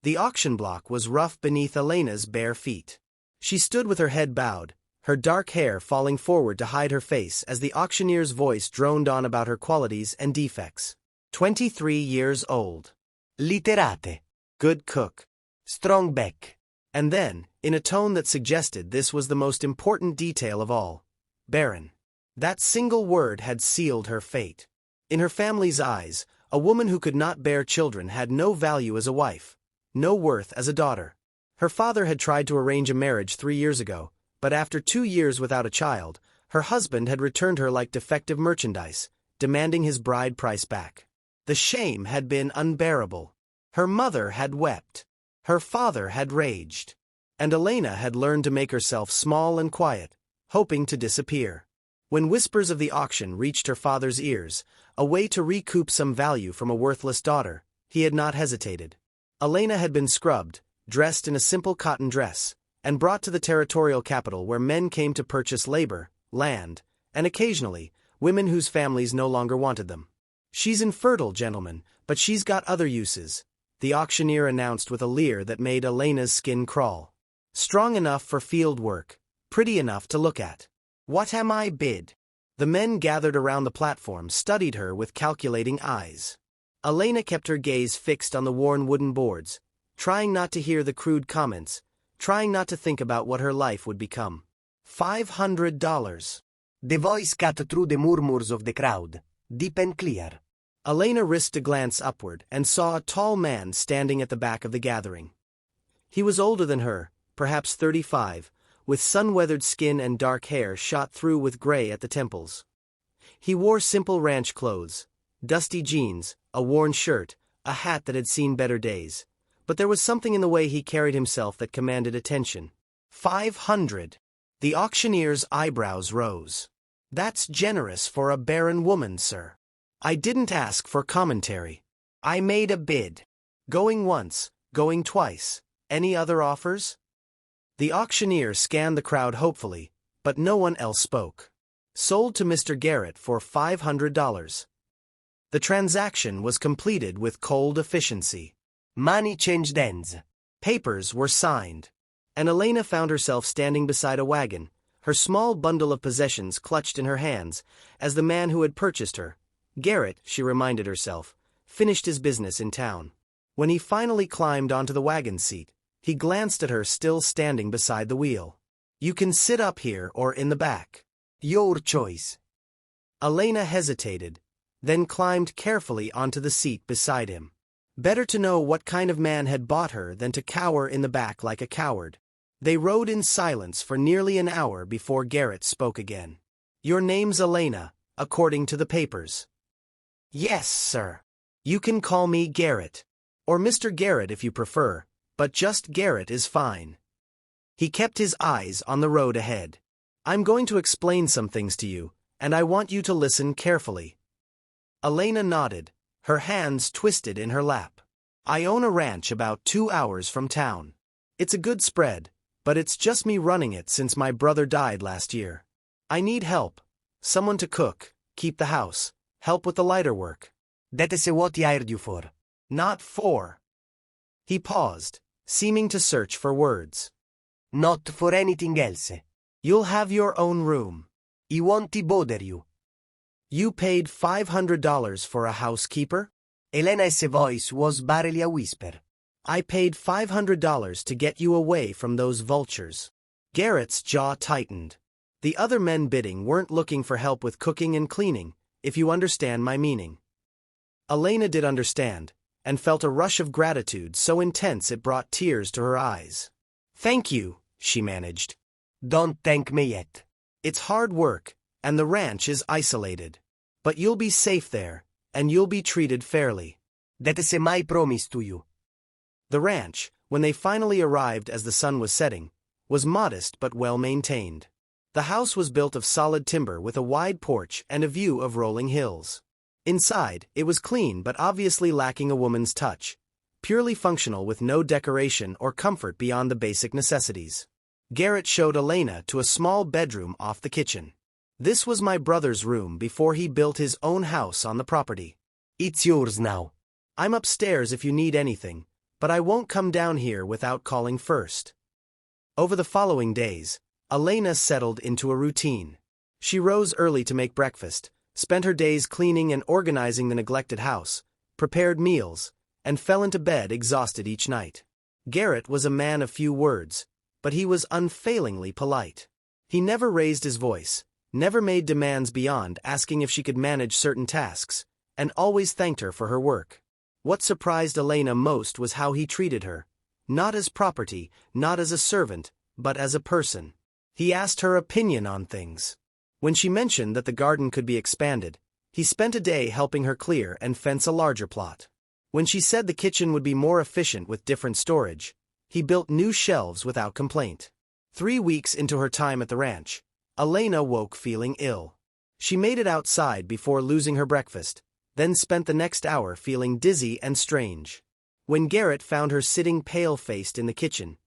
The auction block was rough beneath Elena's bare feet. She stood with her head bowed, her dark hair falling forward to hide her face as the auctioneer's voice droned on about her qualities and defects. 23 years old. Literate. Good cook. Strong back. And then, in a tone that suggested this was the most important detail of all, barren. That single word had sealed her fate. In her family's eyes, a woman who could not bear children had no value as a wife, no worth as a daughter. Her father had tried to arrange a marriage 3 years ago, but after 2 years without a child, her husband had returned her like defective merchandise, demanding his bride price back. The shame had been unbearable. Her mother had wept. Her father had raged. And Elena had learned to make herself small and quiet, hoping to disappear. When whispers of the auction reached her father's ears, a way to recoup some value from a worthless daughter, he had not hesitated. Elena had been scrubbed, dressed in a simple cotton dress, and brought to the territorial capital where men came to purchase labor, land, and occasionally, women whose families no longer wanted them. "She's infertile, gentlemen, but she's got other uses," the auctioneer announced with a leer that made Elena's skin crawl. "Strong enough for field work, pretty enough to look at. What am I bid?" The men gathered around the platform studied her with calculating eyes. Elena kept her gaze fixed on the worn wooden boards, trying not to hear the crude comments, trying not to think about what her life would become. $500. The voice cut through the murmurs of the crowd, deep and clear. Elena risked a glance upward and saw a tall man standing at the back of the gathering. He was older than her, perhaps 35, with sun-weathered skin and dark hair shot through with gray at the temples. He wore simple ranch clothes, dusty jeans, a worn shirt, a hat that had seen better days. But there was something in the way he carried himself that commanded attention. 500. The auctioneer's eyebrows rose. "That's generous for a barren woman, sir. I didn't ask for commentary. I made a bid. Going once, going twice. Any other offers?" The auctioneer scanned the crowd hopefully, but no one else spoke. "Sold to Mr. Garrett for $500. The transaction was completed with cold efficiency. Money changed hands. Papers were signed. And Elena found herself standing beside a wagon, her small bundle of possessions clutched in her hands, as the man who had purchased her, Garrett, she reminded herself, finished his business in town. When he finally climbed onto the wagon seat, he glanced at her still standing beside the wheel. "You can sit up here or in the back. Your choice." Elena hesitated, then climbed carefully onto the seat beside him. Better to know what kind of man had bought her than to cower in the back like a coward. They rode in silence for nearly an hour before Garrett spoke again. "Your name's Elena, according to the papers." "Yes, sir. You can call me Garrett. Or Mr. Garrett if you prefer, but just Garrett is fine." He kept his eyes on the road ahead. "I'm going to explain some things to you, and I want you to listen carefully." Elena nodded, her hands twisted in her lap. "I own a ranch about 2 hours from town. It's a good spread, but it's just me running it since my brother died last year. I need help. Someone to cook, keep the house, help with the lighter work." "That is what I hired you for." "Not for." He paused, seeming to search for words. "Not for anything else. You'll have your own room. I won't bother you." "You paid $500 for a housekeeper?" Elena's voice was barely a whisper. "I paid $500 to get you away from those vultures." Garrett's jaw tightened. The other men bidding weren't looking for help with cooking and cleaning, if you understand my meaning. Elena did understand, and felt a rush of gratitude so intense it brought tears to her eyes. "Thank you," she managed. "Don't thank me yet. It's hard work, and the ranch is isolated. But you'll be safe there, and you'll be treated fairly." "That is my promise to you." The ranch, when they finally arrived as the sun was setting, was modest but well-maintained. The house was built of solid timber with a wide porch and a view of rolling hills. Inside, it was clean but obviously lacking a woman's touch, purely functional with no decoration or comfort beyond the basic necessities. Garrett showed Elena to a small bedroom off the kitchen. "This was my brother's room before he built his own house on the property. It's yours now. I'm upstairs if you need anything, but I won't come down here without calling first. Over the following days, Elena settled into a routine. She rose early to make breakfast, spent her days cleaning and organizing the neglected house, prepared meals, and fell into bed exhausted each night. Garrett was a man of few words, but he was unfailingly polite. He never raised his voice, never made demands beyond asking if she could manage certain tasks, and always thanked her for her work. What surprised Elena most was how he treated her, not as property, not as a servant, but as a person. He asked her opinion on things. When she mentioned that the garden could be expanded, he spent a day helping her clear and fence a larger plot. When she said the kitchen would be more efficient with different storage, he built new shelves without complaint. 3 weeks into her time at the ranch, Elena woke feeling ill. She made it outside before losing her breakfast, then spent the next hour feeling dizzy and strange. When Garrett found her sitting pale-faced in the kitchen,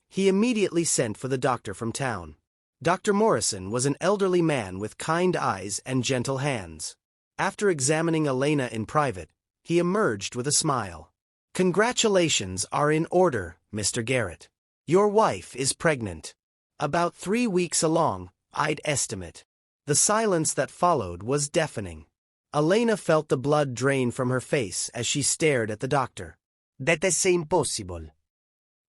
he immediately sent for the doctor from town. Dr. Morrison was an elderly man with kind eyes and gentle hands. After examining Elena in private, he emerged with a smile. "Congratulations are in order, Mr. Garrett. Your wife is pregnant. About 3 weeks along, I'd estimate." The silence that followed was deafening. Elena felt the blood drain from her face as she stared at the doctor. "That is impossible."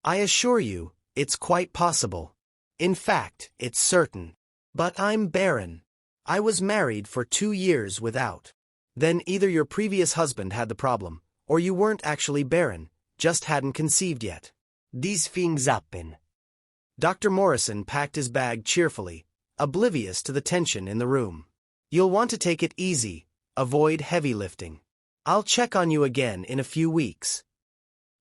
"I assure you, it's quite possible. In fact, it's certain. But I'm barren. I was married for 2 years without. Then either your previous husband had the problem, or you weren't actually barren, just hadn't conceived yet. These things happen." Dr. Morrison packed his bag cheerfully, oblivious to the tension in the room. "You'll want to take it easy, avoid heavy lifting. I'll check on you again in a few weeks."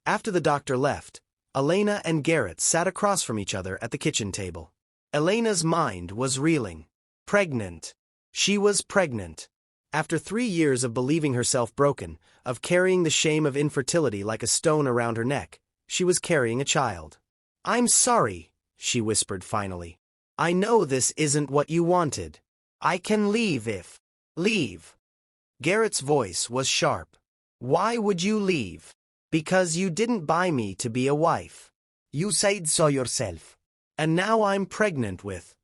After the doctor left, Elena and Garrett sat across from each other at the kitchen table. Elena's mind was reeling. Pregnant. She was pregnant. After 3 years of believing herself broken, of carrying the shame of infertility like a stone around her neck, she was carrying a child. "I'm sorry," she whispered finally. "I know this isn't what you wanted. I can leave if—" "Leave." Garrett's voice was sharp. "Why would you leave?" "Because you didn't buy me to be a wife. You said so yourself. And now I'm pregnant with—"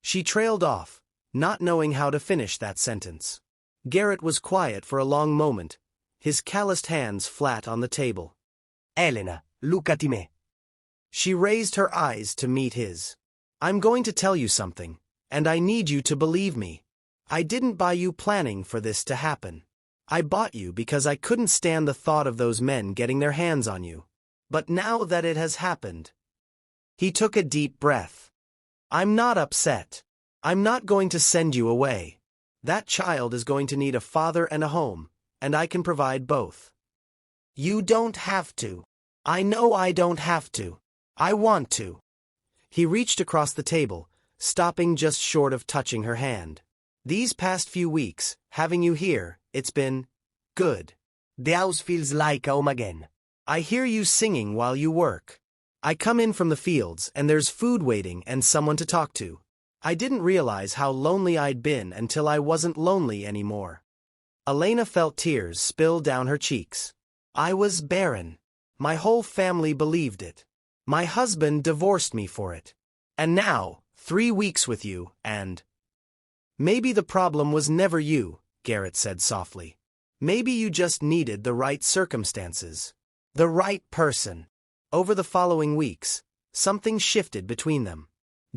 She trailed off, not knowing how to finish that sentence. Garrett was quiet for a long moment, his calloused hands flat on the table. "Elena, look at me." She raised her eyes to meet his. "I'm going to tell you something, and I need you to believe me. I didn't buy you planning for this to happen. I bought you because I couldn't stand the thought of those men getting their hands on you. But now that it has happened—" He took a deep breath. "I'm not upset. I'm not going to send you away. That child is going to need a father and a home, and I can provide both." "You don't have to." "I know I don't have to. I want to." He reached across the table, stopping just short of touching her hand. "These past few weeks, having you here, it's been good. The house feels like home again. I hear you singing while you work. I come in from the fields and there's food waiting and someone to talk to. I didn't realize how lonely I'd been until I wasn't lonely anymore." Elena felt tears spill down her cheeks. "I was barren. My whole family believed it. My husband divorced me for it. And now, 3 weeks with you, and—" "Maybe the problem was never you," Garrett said softly. "Maybe you just needed the right circumstances. The right person." Over the following weeks, something shifted between them.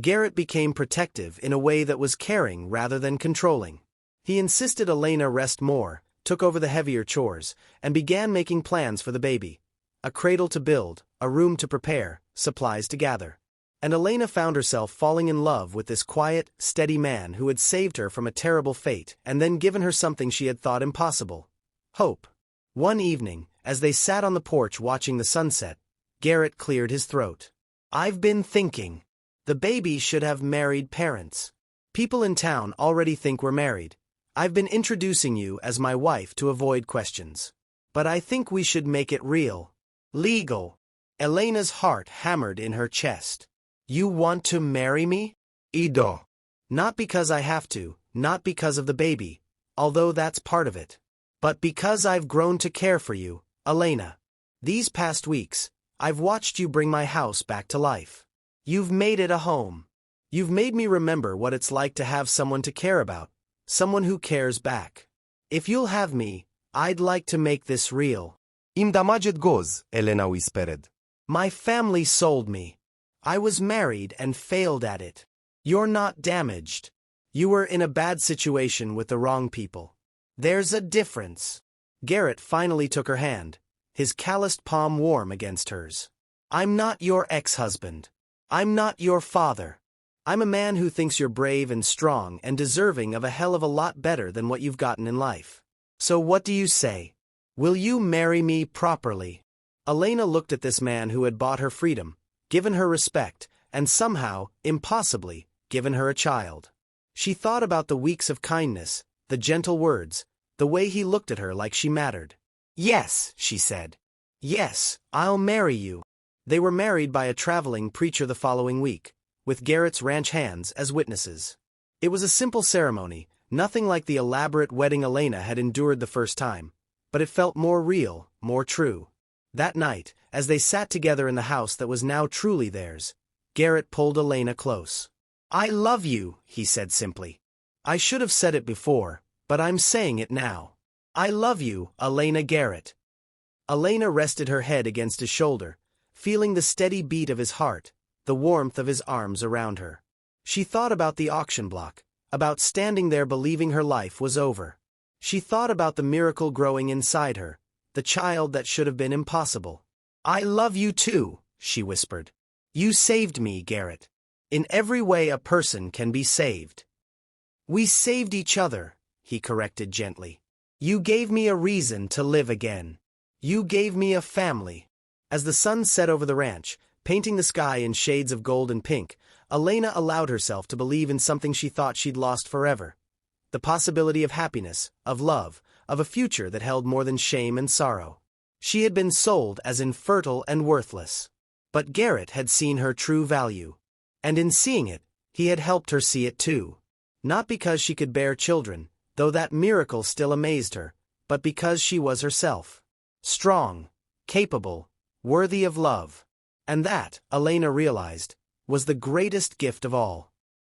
Garrett became protective in a way that was caring rather than controlling. He insisted Elena rest more, took over the heavier chores, and began making plans for the baby. A cradle to build, a room to prepare, supplies to gather. And Elena found herself falling in love with this quiet, steady man who had saved her from a terrible fate and then given her something she had thought impossible: hope. One evening, as they sat on the porch watching the sunset, Garrett cleared his throat. "I've been thinking. The baby should have married parents. People in town already think we're married. I've been introducing you as my wife to avoid questions. But I think we should make it real. Legal." Elena's heart hammered in her chest. "You want to marry me?" "Ido." "Not because I have to, not because of the baby, although that's part of it. But because I've grown to care for you, Elena." These past weeks, I've watched you bring my house back to life. You've made it a home. You've made me remember what it's like to have someone to care about, someone who cares back. If you'll have me, I'd like to make this real. Im damaget goz, Elena whispered. My family sold me. I was married and failed at it. You're not damaged. You were in a bad situation with the wrong people. There's a difference. Garrett finally took her hand, his calloused palm warm against hers. I'm not your ex-husband. I'm not your father. I'm a man who thinks you're brave and strong and deserving of a hell of a lot better than what you've gotten in life. So what do you say? Will you marry me properly? Elena looked at this man who had bought her freedom, given her respect, and somehow, impossibly, given her a child. She thought about the weeks of kindness, the gentle words, the way he looked at her like she mattered. Yes, she said. Yes, I'll marry you. They were married by a traveling preacher the following week, with Garrett's ranch hands as witnesses. It was a simple ceremony, nothing like the elaborate wedding Elena had endured the first time, but it felt more real, more true. That night, as they sat together in the house that was now truly theirs, Garrett pulled Elena close. I love you, he said simply. I should have said it before, but I'm saying it now. I love you, Elena Garrett. Elena rested her head against his shoulder, feeling the steady beat of his heart, the warmth of his arms around her. She thought about the auction block, about standing there believing her life was over. She thought about the miracle growing inside her, the child that should have been impossible. I love you too, she whispered. You saved me, Garrett. In every way a person can be saved. We saved each other, he corrected gently. You gave me a reason to live again. You gave me a family. As the sun set over the ranch, painting the sky in shades of gold and pink, Elena allowed herself to believe in something she thought she'd lost forever. The possibility of happiness, of love, of a future that held more than shame and sorrow. She had been sold as infertile and worthless. But Garrett had seen her true value. And in seeing it, he had helped her see it too. Not because she could bear children, though that miracle still amazed her, but because she was herself. Strong, capable, worthy of love. And that, Elena realized, was the greatest gift of all.